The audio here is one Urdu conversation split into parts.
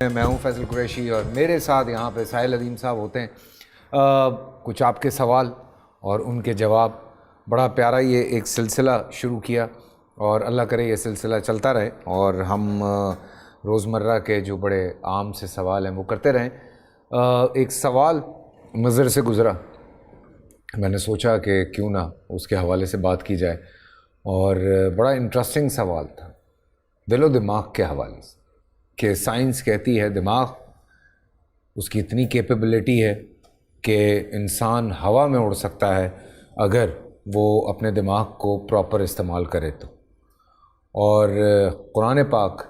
میں ہوں فیصل قریشی اور میرے ساتھ یہاں پہ ساحل عظیم صاحب ہوتے ہیں. کچھ آپ کے سوال اور ان کے جواب. بڑا پیارا یہ ایک سلسلہ شروع کیا اور اللہ کرے یہ سلسلہ چلتا رہے اور ہم روزمرہ کے جو بڑے عام سے سوال ہیں وہ کرتے رہیں. ایک سوال نظر سے گزرا, میں نے سوچا کہ کیوں نہ اس کے حوالے سے بات کی جائے, اور بڑا انٹرسٹنگ سوال تھا دل و دماغ کے حوالے سے کہ سائنس کہتی ہے دماغ اس کی اتنی کیپیبلٹی ہے کہ انسان ہوا میں اڑ سکتا ہے اگر وہ اپنے دماغ کو پراپر استعمال کرے تو. اور قرآن پاک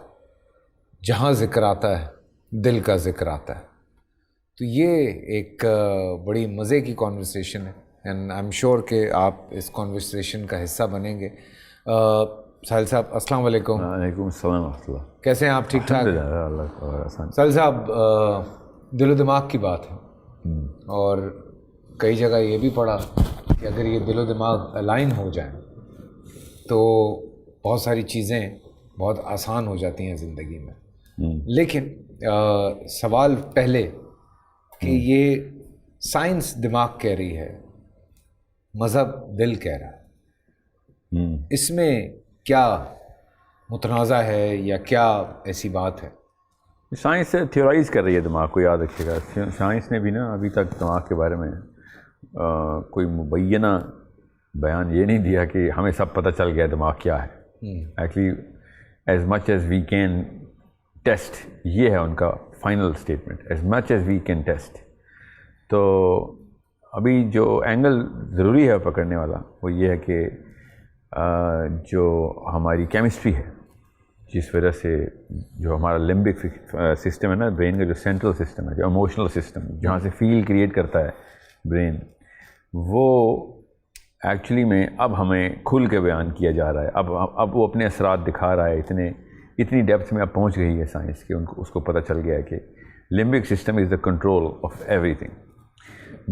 جہاں ذکر آتا ہے دل کا ذکر آتا ہے. تو یہ ایک بڑی مزے کی کانورسیشن ہے اینڈ آئی ایم شیور کہ آپ اس کانورسیشن کا حصہ بنیں گے. ساحل صاحب السلام علیکم. وعلیکم السلام ورحمۃ اللہ. کیسے ہیں آپ؟ ٹھیک ٹھاک. ساحل صاحب دل و دماغ کی بات ہے اور کئی جگہ یہ بھی پڑھا کہ اگر یہ دل و دماغ الائن ہو جائیں تو بہت ساری چیزیں بہت آسان ہو جاتی ہیں زندگی میں. لیکن سوال پہلے کہ یہ سائنس دماغ کہہ رہی ہے, مذہب دل کہہ رہا ہے, اس میں کیا متنازع ہے یا کیا ایسی بات ہے؟ سائنس تھیورائز کر رہی ہے دماغ کو, یاد رکھیے گا. سائنس نے بھی نا ابھی تک دماغ کے بارے میں کوئی مبینہ بیان یہ نہیں دیا کہ ہمیں سب پتہ چل گیا دماغ کیا ہے. Actually as much as we can test, یہ ہے ان کا final statement, as much as we can test. تو ابھی جو اینگل ضروری ہے پکڑنے والا وہ یہ ہے کہ جو ہماری کیمسٹری ہے, جس وجہ سے جو ہمارا لمبک سسٹم ہے نا برین کا, جو سینٹرل سسٹم ہے, جو ایموشنل سسٹم جہاں سے فیل کریٹ کرتا ہے برین, وہ ایکچولی میں اب ہمیں کھل کے بیان کیا جا رہا ہے. اب وہ اپنے اثرات دکھا رہا ہے. اتنی ڈیپتھ میں اب پہنچ گئی ہے سائنس کہ اس کو پتہ چل گیا ہے کہ limbic system is the control of every thing,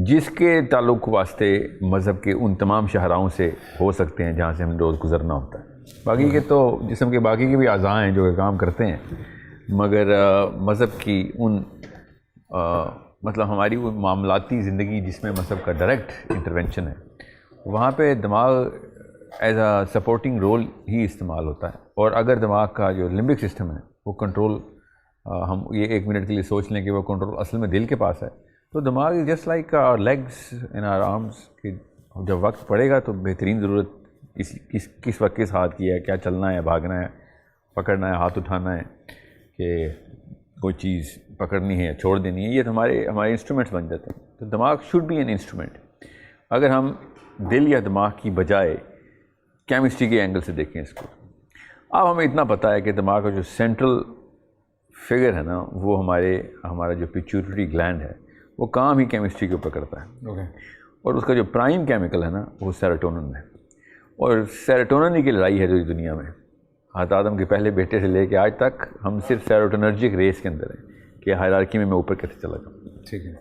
جس کے تعلق واسطے مذہب کے ان تمام شاہراہوں سے ہو سکتے ہیں جہاں سے ہم روز گزرنا ہوتا ہے. باقی کے تو جسم کے باقی کے بھی اعضاء ہیں جو کہ کام کرتے ہیں, مگر مذہب کی ان مطلب ہماری وہ معاملاتی زندگی جس میں مذہب کا ڈائریکٹ انٹرونشن ہے, وہاں پہ دماغ ایز اے سپورٹنگ رول ہی استعمال ہوتا ہے. اور اگر دماغ کا جو لمبک سسٹم ہے وہ کنٹرول, ہم یہ ایک منٹ کے لیے سوچ لیں کہ وہ کنٹرول اصل میں دل کے پاس ہے, تو دماغ is just like our legs in our arms, کہ جب وقت پڑے گا تو بہترین ضرورت کس وقت کس ہاتھ کی ہے, کیا چلنا ہے, بھاگنا ہے, پکڑنا ہے, ہاتھ اٹھانا ہے, کہ کوئی چیز پکڑنی ہے یا چھوڑ دینی ہے, یہ تو ہمارے انسٹرومنٹس بن جاتے ہیں. تو دماغ شوڈ بی این انسٹرومنٹ. اگر ہم دل یا دماغ کی بجائے کیمسٹری کے اینگل سے دیکھیں اس کو, اب ہمیں اتنا پتہ ہے کہ دماغ کا جو سینٹرل فگر ہے نا وہ ہمارا جو پیچوٹری گلینڈ ہے وہ کام ہی کیمسٹری کے اوپر کرتا ہے. اور اس کا جو پرائم کیمیکل ہے نا وہ سیروٹونن ہے. اور سیروٹونن ہی کی لڑائی ہے جو دنیا میں, حضرت آدم کے پہلے بیٹے سے لے کے آج تک ہم صرف سیروٹونرجک ریس کے اندر ہیں کہ ہائرارکی میں اوپر کیسے چلا جاؤں. ٹھیک ہے,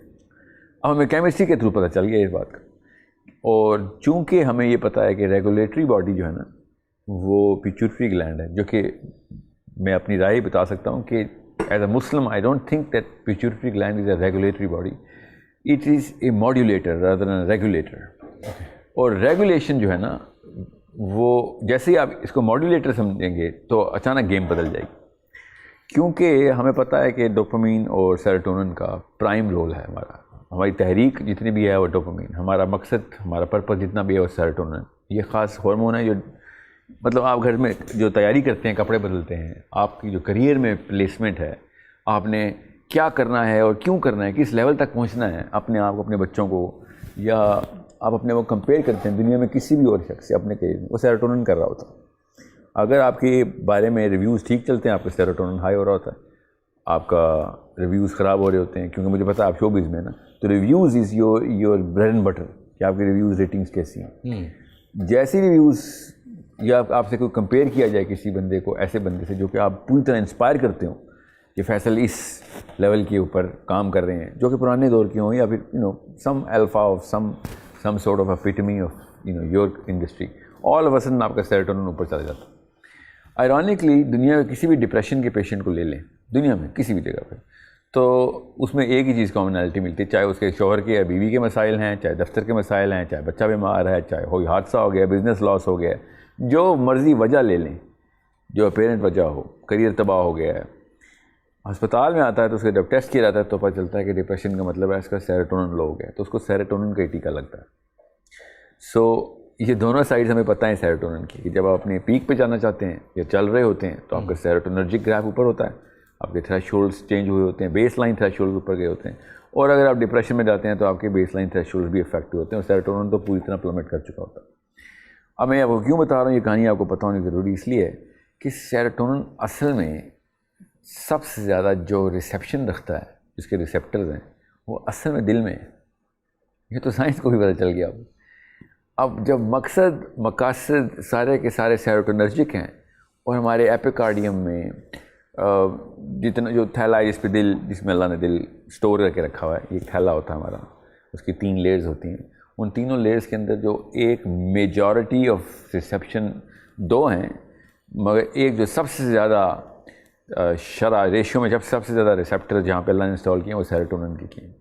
اب ہمیں کیمسٹری کے تھرو پتہ چل گیا اس بات کا. اور چونکہ ہمیں یہ پتہ ہے کہ ریگولیٹری باڈی جو ہے نا وہ پیچوٹری گلینڈ ہے, جو کہ میں اپنی رائے بتا سکتا ہوں کہ as a Muslim I don't think that pituitary gland is a regulatory body, it is a modulator rather than regulator. اور ریگولیشن جو ہے نا وہ جیسے ہی آپ اس کو ماڈیولیٹر سمجھیں گے تو اچانک گیم بدل جائے گی, کیونکہ ہمیں پتہ ہے کہ ڈوپامین اور سیروٹونن کا پرائم رول ہے. ہماری تحریک جتنی بھی ہے وہ ڈوپامین, ہمارا مقصد ہمارا پرپز جتنا بھی ہے وہ سیروٹونن. یہ خاص ہارمون ہے جو مطلب آپ گھر میں جو تیاری کرتے ہیں, کپڑے بدلتے ہیں, آپ کی جو کریئر میں پلیسمنٹ ہے, آپ نے کیا کرنا ہے اور کیوں کرنا ہے, کس لیول تک پہنچنا ہے اپنے آپ کو, اپنے بچوں کو, یا آپ اپنے وہ کمپیئر کرتے ہیں دنیا میں کسی بھی اور شخص سے اپنے کریئر میں, وہ سیروٹونن کر رہا ہوتا ہے. اگر آپ کے بارے میں ریویوز ٹھیک چلتے ہیں آپ کا سیروٹونن ہائی ہو رہا ہوتا ہے, آپ کا ریویوز خراب ہو رہے ہوتے ہیں, کیونکہ مجھے پتہ ہے آپ شو بزنس میں نا, تو reviews is your bread and butter کہ آپ کی ریویوز ریٹنگس کیسی ہیں. جیسی ریویوز یا آپ سے کوئی کمپیئر کیا جائے کسی بندے کو ایسے بندے سے جو کہ آپ پوری طرح انسپائر کرتے ہوں کہ فیصل اس لیول کے اوپر کام کر رہے ہیں, جو کہ پرانے دور کے ہوں یا پھر some alpha of some sort of epitome of your industry, all of a sudden آپ کا سیروٹونن اوپر چلا جاتا ہے. آئرونکلی دنیا میں کسی بھی ڈپریشن کے پیشنٹ کو لے لیں دنیا میں کسی بھی جگہ پہ، تو اس میں ایک ہی چیز کامنالٹی ملتی ہے، چاہے اس کے شوہر کے یا بیوی کے مسائل ہیں، چاہے دفتر کے مسائل ہیں، چاہے بچہ بیمار ہے، چاہے کوئی حادثہ ہو گیا، بزنس لاس ہو گیا، جو مرضی وجہ لے لیں، جو اپیرنٹ وجہ ہو، کریئر تباہ ہو گیا ہے، ہسپتال میں آتا ہے تو اس کا جب ٹیسٹ کیا جاتا ہے تو پتہ چلتا ہے کہ ڈپریشن کا مطلب ہے اس کا سیروٹونن لو ہو گیا، تو اس کو سیروٹونن کا ٹیکہ لگتا ہے۔ سو یہ دونوں سائڈز ہمیں پتہ ہیں سیروٹونن کی، کہ جب آپ اپنے پیک پہ جانا چاہتے ہیں یا چل رہے ہوتے ہیں تو آپ کا سیروٹونرجک گراف اوپر ہوتا ہے، آپ کے تھریش ہولڈس چینج ہوئے ہوتے ہیں، بیس لائن تھریش ہولڈ اوپر گئے ہوتے ہیں، اور اگر آپ ڈپریشن میں جاتے ہیں تو آپ کے بیس لائن تھریش ہولڈ بھی افیکٹ ہوتے ہیں، اور سیروٹونن تو پوری طرح پلمٹ کر چکا ہوتا ہے۔ اب میں آپ کو کیوں بتا رہا ہوں، یہ کہانی آپ کو پتہ ہونی ضروری اس لیے ہے کہ سیروٹونن اصل میں سب سے زیادہ جو ریسیپشن رکھتا ہے، جس کے ریسیپٹرز ہیں، وہ اصل میں دل میں ہے۔ یہ تو سائنس کو بھی پتہ چل گیا۔ اب جب مقاصد سارے کے سارے سیروٹونرجک ہیں، اور ہمارے ایپیکارڈیم میں جتنا جو تھیلا ہے جس پہ دل، جس میں اللہ نے دل سٹور کر کے رکھا ہوا ہے، یہ تھیلا ہوتا ہے ہمارا، اس کی 3 لیئرز ہوتی ہیں، ان تینوں لیئرز کے اندر جو ایک میجورٹی آف ریسیپشن 2 ہیں، مگر ایک جو سب سے زیادہ شرح ریشیو میں جب سب سے زیادہ ریسیپٹر جہاں پہ اللہ نے انسٹال کیے ہیں وہ سیروٹونن کے کیے ہیں۔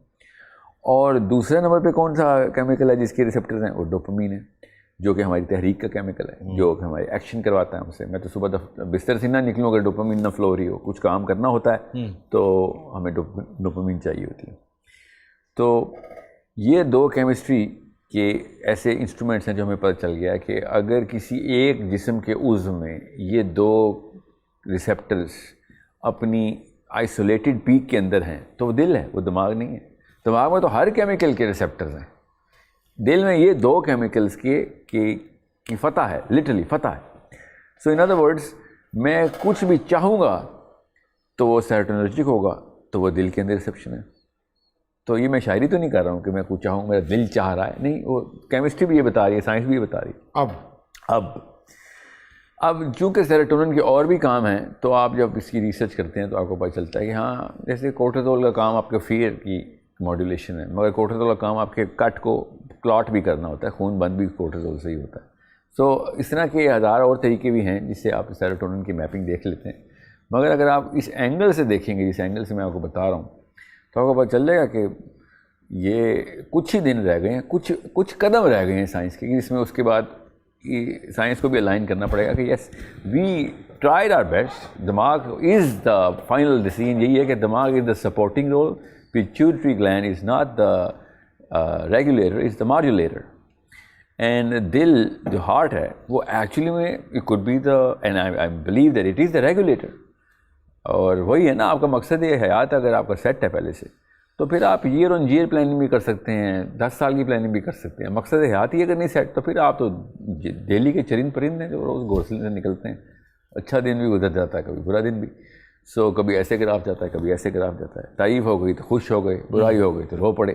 اور دوسرے نمبر پہ کون سا کیمیکل ہے جس کے ریسیپٹرز ہیں؟ وہ ڈوپامین ہے، جو کہ ہماری تحریک کا کیمیکل ہے، جو کہ ہماری ایکشن کرواتا ہے ہم سے۔ میں تو صبح بستر سے نہ نکلوں اگر ڈوپامین نہ فلو ہو رہی ہو، کچھ کام کرنا ہوتا ہے تو ہمیں ڈوپامین چاہیے ہوتی ہے۔ تو یہ 2 کیمسٹری کے ایسے انسٹرومنٹس ہیں جو ہمیں پتہ چل گیا ہے کہ اگر کسی ایک جسم کے عضو میں یہ 2 ریسیپٹرز اپنی آئسولیٹڈ پیک کے اندر ہیں تو وہ دل ہے، وہ دماغ نہیں ہے۔ دماغ میں تو ہر کیمیکل کے ریسیپٹرز ہیں، دل میں یہ 2 کیمیکلز کی فتح ہے، لٹرلی فتح ہے۔ سو ان ادر ورڈز، میں کچھ بھی چاہوں گا تو وہ سیروٹونرجک ہوگا، تو وہ دل کے اندر ریسیپشن ہے۔ تو یہ میں شاعری تو نہیں کر رہا ہوں کہ میں کچھ چاہوں، میرا دل چاہ رہا ہے، نہیں، وہ کیمسٹری بھی یہ بتا رہی ہے، سائنس بھی یہ بتا رہی ہے۔ اب چونکہ سیروٹونن کے اور بھی کام ہیں، تو آپ جب اس کی ریسرچ کرتے ہیں تو آپ کو پتہ چلتا ہے کہ ہاں، جیسے کورٹیزول کا کام آپ کے فیئر کی ماڈولیشن ہے، مگر کورٹیزول کا کام آپ کے کٹ کو کلاٹ بھی کرنا ہوتا ہے، خون بند بھی کورٹیزول سے ہی ہوتا ہے۔ سو اس طرح کے 1000 اور طریقے بھی ہیں جس سے آپ سیروٹونن کی میپنگ دیکھ لیتے ہیں، مگر اگر آپ اس اینگل سے دیکھیں گے، جس اینگل سے میں آپ کو بتا رہا ہوں، تو آپ کو پتہ چل جائے گا کہ یہ کچھ ہی دن رہ گئے ہیں، کچھ قدم رہ گئے ہیں سائنس کے، جس میں اس کے بعد سائنس کو بھی الائن کرنا پڑے گا کہ yes we tried our best, دماغ از دا فائنل ڈیسیژن، یہی ہے کہ دماغ is the supporting role, pituitary gland is not the regulator, is the modulator, and دل جو ہارٹ ہے وہ ایکچولی میں it could be the, and I believe that it is the regulator. اور وہی ہے نا، آپ کا مقصد یہ حیات اگر آپ کا سیٹ ہے پہلے سے، تو پھر آپ ایئر آن ایئر پلاننگ بھی کر سکتے ہیں، 10 سال کی پلاننگ بھی کر سکتے ہیں۔ مقصد حیات ہی اگر نہیں سیٹ تو پھر آپ تو دہلی کے چرند پرند ہیں جو روز گھونسلے سے نکلتے ہیں، اچھا دن بھی گزر جاتا ہے، کبھی برا دن بھی۔ سو کبھی ایسے گراف جاتا ہے، کبھی ایسے گراف جاتا ہے، تعریف ہو گئی تو خوش ہو گئے، برائی ہو گئی تو رو پڑے۔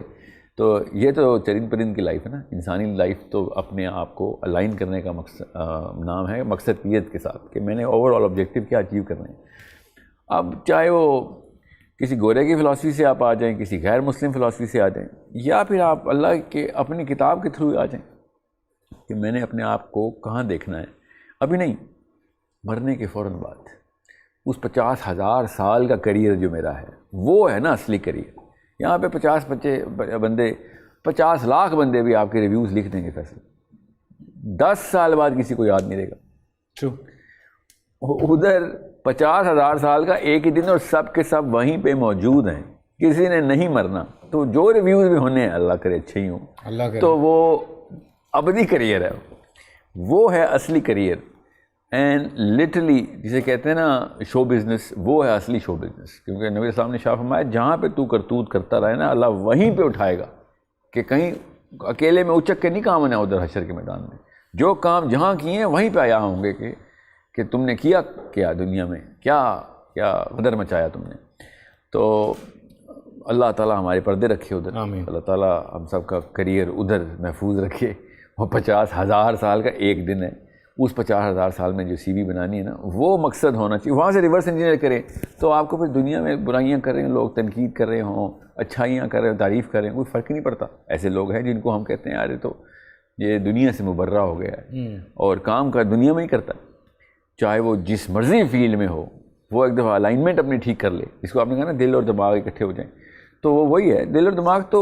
تو یہ تو چرند پرند کی لائف ہے نا، انسانی لائف تو اپنے آپ کو الائن کرنے کا نام ہے مقصدیت کے ساتھ، کہ میں نے اوور آل آبجیکٹیو کیا اچیو کرنا ہے۔ اب چاہے وہ کسی گورے کی فلاسفی سے آپ آ جائیں، کسی غیر مسلم فلاسفی سے آ جائیں، یا پھر آپ اللہ کے اپنی کتاب کے تھرو آ جائیں کہ میں نے اپنے آپ کو کہاں دیکھنا ہے، ابھی نہیں، مرنے کے فوراً بعد، اس 50,000 سال کا کریئر جو میرا ہے وہ ہے نا اصلی کریئر۔ یہاں پہ 50 لاکھ بندے بھی آپ کے ریویوز لکھ دیں گے، فیصلہ 10 سال بعد کسی کو یاد نہیں رہے گا۔ ادھر 50,000 سال کا ایک ہی دن، اور سب کے سب وہیں پہ موجود ہیں، کسی نے نہیں مرنا۔ تو جو ریویوز بھی ہونے ہیں، اللہ کرے اچھے ہی ہوں، اللہ کرے، تو وہ ابدی کریئر ہے، وہ ہے اصلی کریئر۔ اینڈ لٹرلی جسے کہتے ہیں نا شو بزنس، وہ ہے اصلی شو بزنس، کیونکہ نبی اسلام نے شاہ فرمایا جہاں پہ تو کرتوت کرتا رہے نا، اللہ وہیں پہ اٹھائے گا، کہ کہیں اکیلے میں اچک کے نہیں کام ہونا ادھر حشر کے میدان میں، جو کام جہاں کیے ہیں وہیں پہ آیا ہوں گے کہ تم نے کیا دنیا میں، کیا غدر مچایا تم نے۔ تو اللہ تعالیٰ ہمارے پردے رکھے ادھر، اللہ تعالیٰ ہم سب کا کریئر ادھر محفوظ رکھے۔ وہ 50,000 سال کا ایک دن ہے، اس 50,000 سال میں جو سی وی بنانی ہے نا، وہ مقصد ہونا چاہیے۔ وہاں سے ریورس انجینئر کریں تو آپ کو پھر دنیا میں برائیاں کر رہے ہیں لوگ، تنقید کر رہے ہوں، اچھائیاں کر رہے ہوں، تعریف کر رہے ہیں، کوئی فرق نہیں پڑتا۔ ایسے لوگ ہیں جن کو ہم کہتے ہیں یار تو یہ دنیا سے مبرہ ہو گیا ہے اور کام کا دنیا میں ہی کرتا ہے، چاہے وہ جس مرضی فیلڈ میں ہو، وہ ایک دفعہ الائنمنٹ اپنی ٹھیک کر لے. اس کو آپ نے کہا نا دل اور دماغ اکٹھے ہو جائیں، تو وہ وہی ہے. دل اور دماغ تو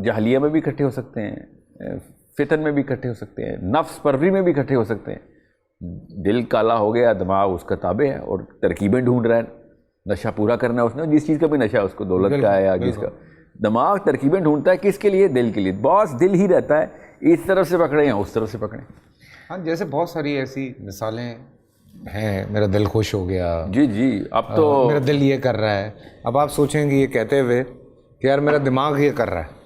جاہلیہ میں بھی اکٹھے ہو سکتے ہیں، فتن میں بھی اکٹھے ہو سکتے ہیں، نفس پروری میں بھی اکٹھے ہو سکتے ہیں. دل کالا ہو گیا، دماغ اس کا تابع ہے اور ترکیبیں ڈھونڈ رہا ہے، نشہ پورا کرنا ہے اس نے، جس چیز کا بھی نشہ ہے، اس کو دولت کا ہے یا جس کا. دماغ ترکیبیں ڈھونڈتا ہے کس کے لیے؟ دل کے لیے. باس دل ہی رہتا ہے، اس طرف سے پکڑیں یا اس طرف سے پکڑیں. ہاں جیسے بہت ساری ایسی مثالیں ہیں، میرا دل خوش ہو گیا، جی جی، اب تو میرا دل یہ کر رہا ہے. اب آپ سوچیں گے یہ کہتے ہوئے کہ یار میرا دماغ یہ کر رہا ہے،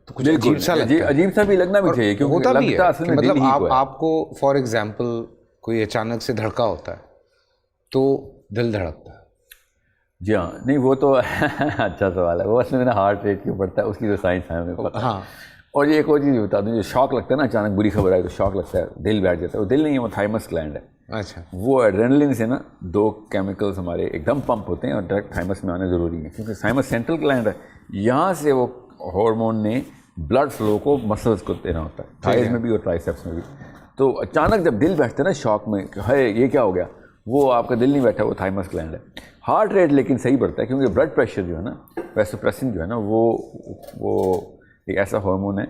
تو کچھ عجیب سا لگتا ہے. عجیب سا بھی لگنا بھی چاہیے، کیونکہ ہوتا بھی لگتا اصل ہے میں مطلب دل ہی کو ہے. آپ کو فار ایگزامپل کوئی اچانک سے دھڑکا ہوتا ہے تو دل دھڑکتا ہے. جی ہاں، نہیں وہ تو اچھا سوال ہے. وہ اصل میں ہارٹ ریٹ کیوں بڑھتا ہے اس کی تو سائنس ہے ہمیں پتہ. ہاں. اور یہ ایک اور چیز بتا دوں، جو شوق لگتا ہے نا، اچانک بری خبر آئی تو شوق لگتا ہے، دل بیٹھ جاتا ہے. وہ دل نہیں ہے، وہ تھائمس گلینڈ ہے. اچھا. وہ ایڈرینلن سے نا 2 کیمیکلز ہمارے ایک دم پمپ ہوتے ہیں اور ڈائریکٹ تھائمس میں آنے ضروری ہیں، کیونکہ تھائمس سینٹرل گلینڈ ہے. یہاں سے وہ ہارمون نے بلڈ فلو کو مسلس کو دینا ہوتا ہے، تھائز میں بھی اور ٹرائسیپس میں بھی. تو اچانک جب دل بیٹھتا ہے نا شوق میں کہ ہے یہ کیا ہو گیا، وہ آپ کا دل نہیں بیٹھا، وہ تھائمس گلینڈ ہے. ہارٹ ریٹ لیکن صحیح بڑھتا ہے، کیونکہ بلڈ پریشر جو ہے نا، ویسوپریسن جو ہے نا، وہ ایک ایسا ہارمون ہے،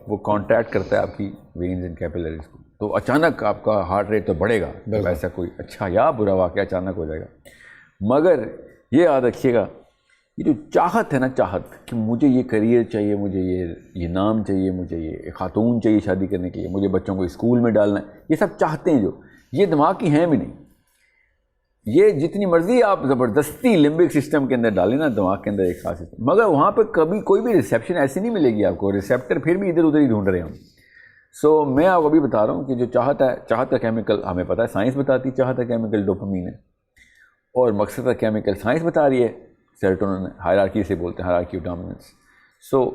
وہ کانٹیکٹ کرتا ہے آپ کی وینز اینڈ کیپیلریز کو. تو اچانک آپ کا ہارٹ ریٹ تو بڑھے گا، ایسا کوئی اچھا یا برا واقعہ اچانک ہو جائے گا. مگر یہ یاد رکھیے گا، یہ جو چاہت ہے نا، چاہت کہ مجھے یہ کریئر چاہیے، مجھے یہ نام چاہیے، مجھے یہ خاتون چاہیے شادی کرنے کے لیے، مجھے بچوں کو اسکول میں ڈالنا ہے، یہ سب چاہتے ہیں جو یہ دماغ کی ہیں بھی نہیں. یہ جتنی مرضی آپ زبردستی لمبک سسٹم کے اندر ڈالیں نا، دماغ کے اندر ایک خاص سسٹم، مگر وہاں پہ کبھی کوئی بھی ریسیپشن ایسی نہیں ملے گی آپ کو. ریسیپٹر پھر بھی ادھر ادھر ہی ڈھونڈ رہے ہوں. سو میں آپ کو ابھی بتا رہا ہوں کہ جو چاہت ہے، چاہت کا کیمیکل ہمیں پتہ ہے، سائنس بتاتی ہے چاہت کا کیمیکل ڈوپامین ہے، اور مقصد کا کیمیکل سائنس بتا رہی ہے سیروٹونن، ہائرارکی سے بولتے ہیں، ہائرارکی آف ڈومیننس. سو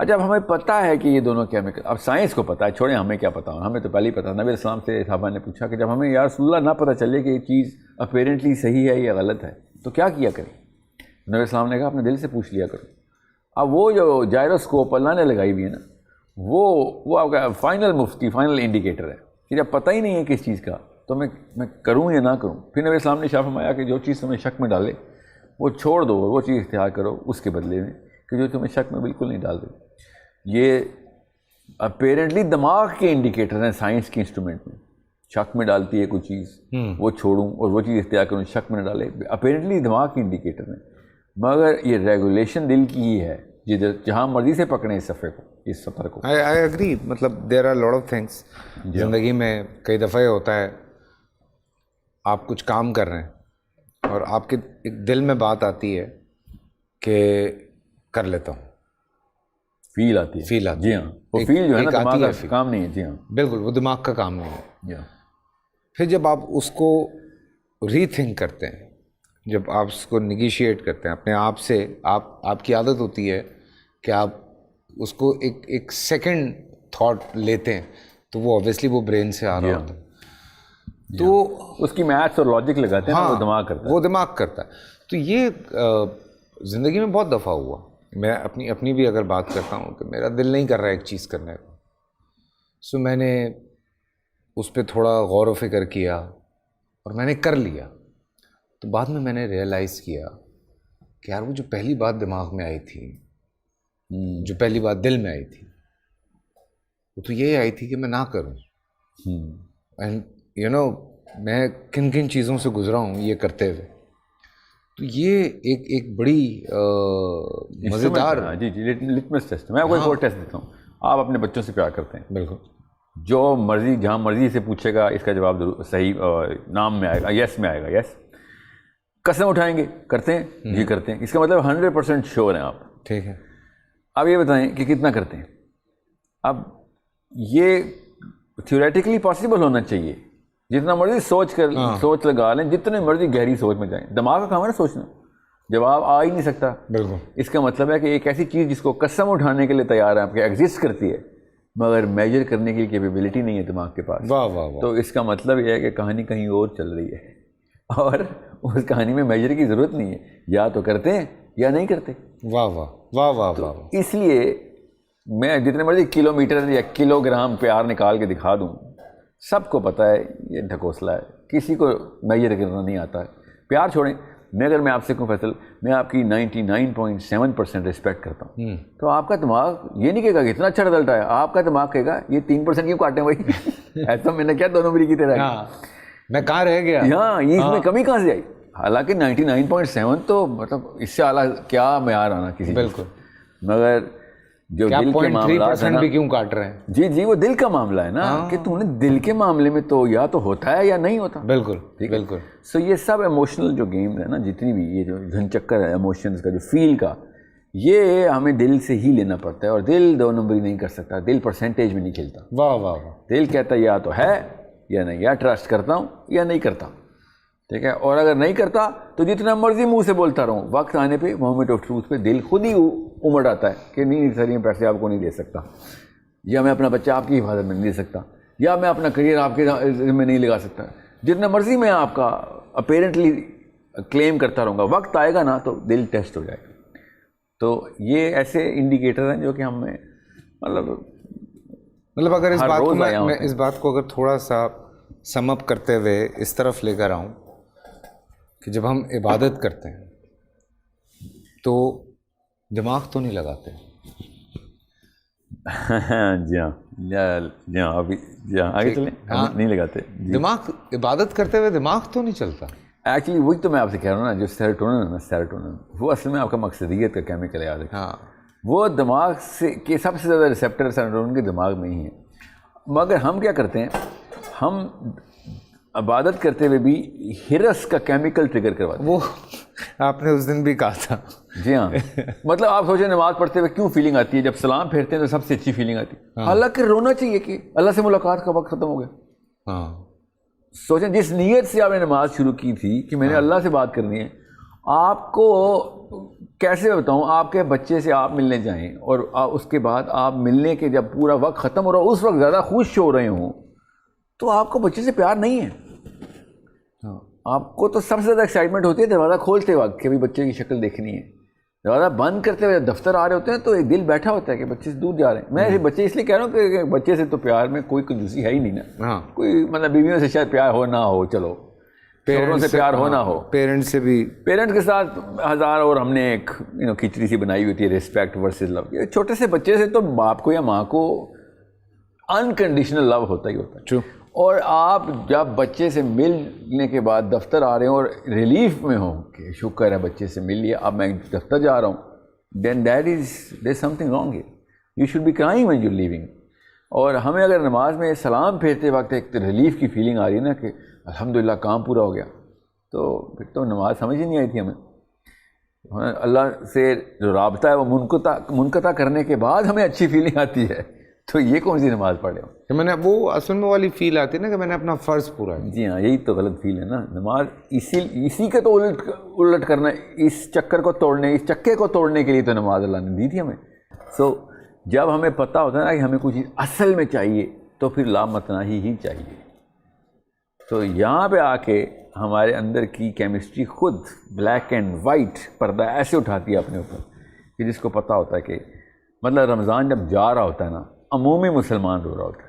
جب ہمیں پتہ ہے کہ یہ دونوں کیمیکل، اب سائنس کو پتہ ہے، چھوڑیں ہمیں کیا پتہ، ہمیں تو پہلے ہی پتہ. نبی علیہ السلام سے صحابہ نے پوچھا کہ جب ہمیں یا رسول اللہ نہ پتہ چلے کہ یہ چیز اپیرنٹلی صحیح ہے یا غلط ہے تو کیا کیا کریں؟ نبی علیہ السلام نے کہا اپنے دل سے پوچھ لیا کرو. اب وہ جو جائروسکوپ اللہ نے لگائی ہوئی ہے نا، وہ آپ کا فائنل مفتی، فائنل انڈیکیٹر ہے کہ جب پتہ ہی نہیں ہے کس چیز کا تو میں کروں یا نہ کروں. پھر نبی علیہ السلام نے ارشاد فرمایا کہ جو چیز تمہیں شک میں ڈالے وہ چھوڑ دو، وہ چیز اختیار کرو اس کے بدلے میں کہ جو تمہیں شک میں بالکل نہیں ڈال دے. یہ اپیرنٹلی دماغ کے انڈیکیٹر ہیں سائنس کے انسٹرومنٹ میں. شک میں ڈالتی ہے کوئی چیز، وہ چھوڑوں اور وہ چیز اختیار کروں، شک میں نہ ڈالے، اپیرنٹلی دماغ کے انڈیکیٹر ہیں. مگر یہ ریگولیشن دل کی ہی ہے، جہاں مرضی سے پکڑیں اس سفر کو، اس سفر کو. I agree. مطلب there are lot of things زندگی میں. کئی دفعہ یہ ہوتا ہے آپ کچھ کام کر رہے ہیں اور آپ کے ایک دل میں بات آتی ہے کہ کر لیتا ہوں، فیل آتی ہے. جی ہاں، وہ فیل جو ہے نا دماغ کا کام نہیں ہے. جی ہاں بالکل، وہ دماغ کا کام نہیں ہے. جی ہاں. پھر جب آپ اس کو ری تھنک کرتے ہیں، جب آپ اس کو نیگیشیٹ کرتے ہیں اپنے آپ سے، آپ کی عادت ہوتی ہے کہ آپ اس کو ایک سیکنڈ تھاٹ لیتے ہیں، تو وہ اوبیسلی وہ برین سے آ رہا ہوتا ہے، تو اس کی میتھس اور لاجک لگاتے ہیں، وہ دماغ کرتا ہے. وہ دماغ کرتا ہے. تو یہ زندگی میں بہت دفعہ ہوا. میں اپنی بھی اگر بات کرتا ہوں کہ میرا دل نہیں کر رہا ہے ایک چیز کرنے کو، سو میں نے اس پہ تھوڑا غور و فکر کیا اور میں نے کر لیا. تو بعد میں نے ریئلائز کیا کہ یار وہ جو پہلی بات دماغ میں آئی تھی، جو پہلی بات دل میں آئی تھی، وہ تو یہ آئی تھی کہ میں نہ کروں. اینڈ یو نو میں کن کن چیزوں سے گزرا ہوں یہ کرتے ہوئے. تو یہ ایک بڑی مزیدار. جی لٹمس ٹیسٹ. میں آپ کو ایک اور ٹیسٹ دیتا ہوں. آپ اپنے بچوں سے پیار کرتے ہیں، بالکل، جو مرضی جہاں مرضی سے پوچھے گا اس کا جواب صحیح نام میں آئے گا، یس میں آئے گا. یس. قسم اٹھائیں گے کرتے ہیں، جی کرتے ہیں، اس کا مطلب 100% شیور ہیں آپ. ٹھیک ہے. اب یہ بتائیں کہ کتنا کرتے ہیں. اب یہ تھیوریٹیکلی پاسبل ہونا چاہیے، جتنا مرضی سوچ لگا لیں، جتنے مرضی گہری سوچ میں جائیں، دماغ کا کام ہے نا سوچنا. جواب آ ہی نہیں سکتا. بالکل. اس کا مطلب ہے کہ ایک ایسی چیز جس کو قسم اٹھانے کے لیے تیار ہے آپ کے، ایگزسٹ کرتی ہے، مگر میجر کرنے کی کیپیبلٹی نہیں ہے دماغ کے پاس. واہ واہ واہ. تو اس کا مطلب یہ ہے کہ کہانی کہیں اور چل رہی ہے اور اس کہانی میں میجر کی ضرورت نہیں ہے. یا تو کرتے ہیں یا نہیں کرتے. واہ واہ واہ واہ واہ. اس لیے میں جتنے مرضی کلومیٹر یا کلو گرام پیار نکال کے دکھا دوں، سب کو پتہ ہے یہ ڈھکوسلا ہے, کسی کو میجر کرنا نہیں آتا ہے. پیار چھوڑیں, اگر میں آپ سے کہوں فیصل, میں آپ کی 99.7% رسپیکٹ کرتا ہوں, تو آپ کا دماغ یہ نہیں کہے گا کہ اتنا اچھا رزلٹ آیا, آپ کا دماغ کہے گا یہ 3% کیوں کاٹیں بھائی, ایسا میں نے کیا 2 نمبری کی طرح, میں کہاں رہ گیا, ہاں یہ اس میں کمی کہاں سے آئی. حالانکہ 99.7 تو مطلب اس سے اعلیٰ کیا معیار آنا کسی, بالکل, مگر جو دل کے معاملات ہیں نا, بھی کیوں کاٹ رہے ہیں, جی وہ دل کا معاملہ ہے نا, کہ تم نے دل کے معاملے میں تو یا تو ہوتا ہے یا نہیں ہوتا. بالکل بالکل. سو یہ سب ایموشنل جو گیم ہے نا, جتنی بھی یہ جو گھن چکر ہے ایموشنز کا, جو فیل کا, یہ ہمیں دل سے ہی لینا پڑتا ہے. اور دل 2 نمبری نہیں کر سکتا, دل پرسنٹیج میں نہیں کھیلتا. واہ واہ واہ. دل کہتا ہے یا تو ہے یا نہیں, یا ٹرسٹ کرتا ہوں یا نہیں کرتا, ٹھیک ہے. اور اگر نہیں کرتا تو جتنا مرضی منہ سے بولتا رہوں, وقت آنے پہ مومنٹ آف ٹروتھ پہ دل خود ہی امڑ آتا ہے کہ نہیں سر یہ پیسے آپ کو نہیں دے سکتا, یا میں اپنا بچہ آپ کی حفاظت میں نہیں دے سکتا, یا میں اپنا کریئر آپ کے میں نہیں لگا سکتا. جتنا مرضی میں آپ کا اپیرنٹلی کلیم کرتا رہوں گا, وقت آئے گا نا تو دل ٹیسٹ ہو جائے گا. تو یہ ایسے انڈیکیٹر ہیں جو کہ ہمیں مطلب اگر اس بات کو اگر تھوڑا سا سم اپ کرتے ہوئے اس طرف لے کر آؤں کہ جب ہم عبادت کرتے ہیں تو دماغ تو نہیں لگاتے. جی ہاں ابھی آگے چلیں, نہیں لگاتے دماغ. عبادت کرتے ہوئے دماغ تو نہیں چلتا. ایکچولی وہی تو میں آپ سے کہہ رہا ہوں نا, جو سیروٹونن ہے نا, سیروٹونن وہ اصل میں آپ کا مقصدیت کا کیمیکل ہے. یاد ہے, ہاں وہ دماغ سے کہ سب سے زیادہ ریسیپٹر سیروٹونن کے دماغ میں ہی ہیں. مگر ہم کیا کرتے ہیں, ہم عبادت کرتے ہوئے بھی ہرس کا کیمیکل ٹریگر کرواتے ہیں. وہ آپ نے اس دن بھی کہا تھا. جی ہاں, مطلب آپ سوچیں نماز پڑھتے ہوئے کیوں فیلنگ آتی ہے, جب سلام پھیرتے ہیں تو سب سے اچھی فیلنگ آتی ہے. حالانکہ رونا چاہیے کہ اللہ سے ملاقات کا وقت ختم ہو گیا. ہاں سوچیں جس نیت سے آپ نے نماز شروع کی تھی کہ میں نے اللہ سے بات کرنی ہے, آپ کو کیسے بتاؤں, آپ کے بچے سے آپ ملنے جائیں اور اس کے بعد آپ ملنے کے جب پورا وقت ختم ہو رہا ہو اس وقت زیادہ خوش ہو رہے ہوں, تو آپ کو بچے سے پیار نہیں ہے. آپ کو تو سب سے زیادہ ایکسائٹمنٹ ہوتی ہے دروازہ کھولتے وقت کہ ابھی بچے کی شکل دیکھنی ہے. دروازہ بند کرتے ہوئے دفتر آ رہے ہوتے ہیں تو ایک دل بیٹھا ہوتا ہے کہ بچے سے دور جا رہے ہیں. میں بچے اس لیے کہہ رہا ہوں کہ بچے سے تو پیار میں کوئی کنجوسی ہے ہی نہیں نا. کوئی مطلب بیویوں سے شاید پیار ہو نہ ہو, چلو پیرنٹس سے پیار ہو نہ ہو, پیرنٹس سے بھی, پیرنٹس کے ساتھ ہزار. اور ہم نے ایک کھچڑی سی بنائی ہوئی تھی ریسپیکٹ ورسز لو. چھوٹے سے بچے سے تو باپ کو یا ماں کو انکنڈیشنل لو ہوتا ہی ہوتا ہے. اور آپ جب بچے سے ملنے کے بعد دفتر آ رہے ہوں اور ریلیف میں ہوں کہ شکر ہے بچے سے مل لیا, اب میں دفتر جا رہا ہوں, then that is there something wrong. You should be crying when you leaving. اور ہمیں اگر نماز میں سلام پھیرتے وقت ایک ریلیف کی فیلنگ آ رہی ہے نا کہ الحمدللہ کام پورا ہو گیا, تو پھر تو نماز سمجھ ہی نہیں آئی تھی ہمیں. اللہ سے جو رابطہ ہے وہ منقطع کرنے کے بعد ہمیں اچھی فیلنگ آتی ہے, تو یہ کون سی نماز پڑھ رہے ہو کہ میں نے وہ اصل میں والی فیل آتی ہے نا کہ میں نے اپنا فرض پورا کیا. جی ہاں, یہی تو غلط فیل ہے نا. نماز اسی کا تو الٹ کرنا, اس چکر کو توڑنے, اس چکے کو توڑنے کے لیے تو نماز اللہ نے دی تھی ہمیں. سو جب ہمیں پتہ ہوتا ہے نا کہ ہمیں کوئی چیز اصل میں چاہیے تو پھر لامتناہی ہی چاہیے. تو یہاں پہ آ کے ہمارے اندر کی کیمسٹری خود بلیک اینڈ وائٹ پردہ ایسے اٹھاتی ہے اپنے اوپر کہ جس کو پتہ ہوتا ہے کہ مطلب رمضان جب جا رہا ہوتا ہے نا, عمومی مسلمان رو رہا ہوتا ہے,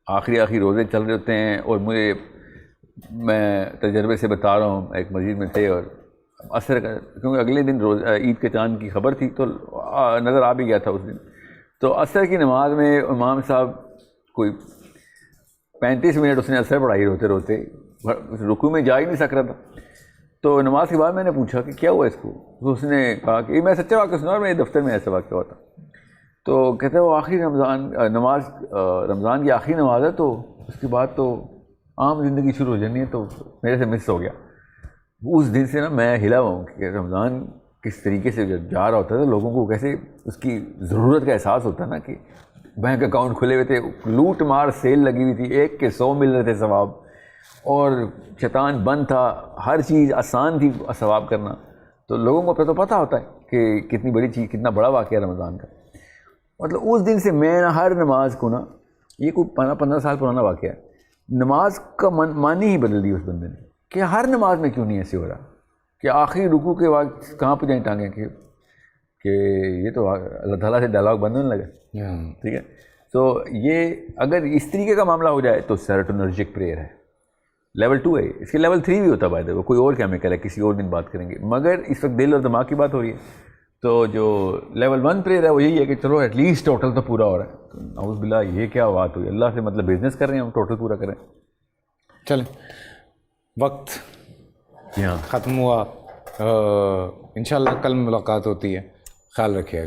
آخری روزے چل رہے ہوتے ہیں. اور میں تجربے سے بتا رہا ہوں, ایک مسجد میں تھے اور عصر کا, کیونکہ اگلے دن عید کے چاند کی خبر تھی تو نظر آ بھی گیا تھا اس دن. تو عصر کی نماز میں امام صاحب کوئی 35 منٹ اس نے عصر پڑھائی روتے روتے, رکوع میں جا ہی نہیں سک رہا تھا. تو نماز کے بعد میں نے پوچھا کہ کیا ہوا اس کو, تو اس نے کہا کہ میں سچا واقعہ سنا, میرے دفتر میں ایسا واقعہ ہوا تھا. تو کہتے ہیں وہ آخری رمضان کی آخری نماز ہے, تو اس کے بعد تو عام زندگی شروع ہو جانی ہے, تو میرے سے مس ہو گیا. اس دن سے نا میں ہلا ہوا ہوں کہ رمضان کس طریقے سے جب جا رہا ہوتا ہے تو لوگوں کو کیسے اس کی ضرورت کا احساس ہوتا ہے نا, کہ بینک اکاؤنٹ کھلے ہوئے تھے, لوٹ مار سیل لگی ہوئی تھی, 1 کے 100 مل رہے تھے ثواب, اور شیطان بند تھا, ہر چیز آسان تھی ثواب کرنا. تو لوگوں کو تو پتہ ہوتا ہے کہ کتنی بڑی چیز, کتنا بڑا واقعہ ہے رمضان کا. مطلب اس دن سے میں نا ہر نماز کو نا, یہ کوئی 15 سال پرانا واقعہ ہے, نماز کا معنی ہی بدل دی اس بندے نے کہ ہر نماز میں کیوں نہیں ایسے ہو رہا کہ آخری رکوع کے وقت کہاں پہ جائیں ٹانگیں کہ یہ تو اللہ تعالیٰ سے ڈائلاگ بند ہونے لگا. ٹھیک ہے, تو یہ اگر اس طریقے کا معاملہ ہو جائے تو سیروٹونرجک پریئر ہے، لیول 2 ہے. اس کے لیول 3 بھی ہوتا ہے، کوئی اور کیمیکل ہے، کسی اور دن بات کریں گے. مگر اس وقت دل اور دماغ کی بات ہو رہی ہے. تو جو لیول 1 پریئر ہے وہ یہی ہے کہ چلو ایٹ لیسٹ ٹوٹل تو پورا ہو رہا ہے. تو نعوذ باللہ یہ کیا بات ہوئی، اللہ سے مطلب بزنس کر رہے ہیں ہم، ٹوٹل پورا کریں. چلیں وقت جی ہاں ختم ہوا، انشاءاللہ کل ملاقات ہوتی ہے. خیال رکھیے گا.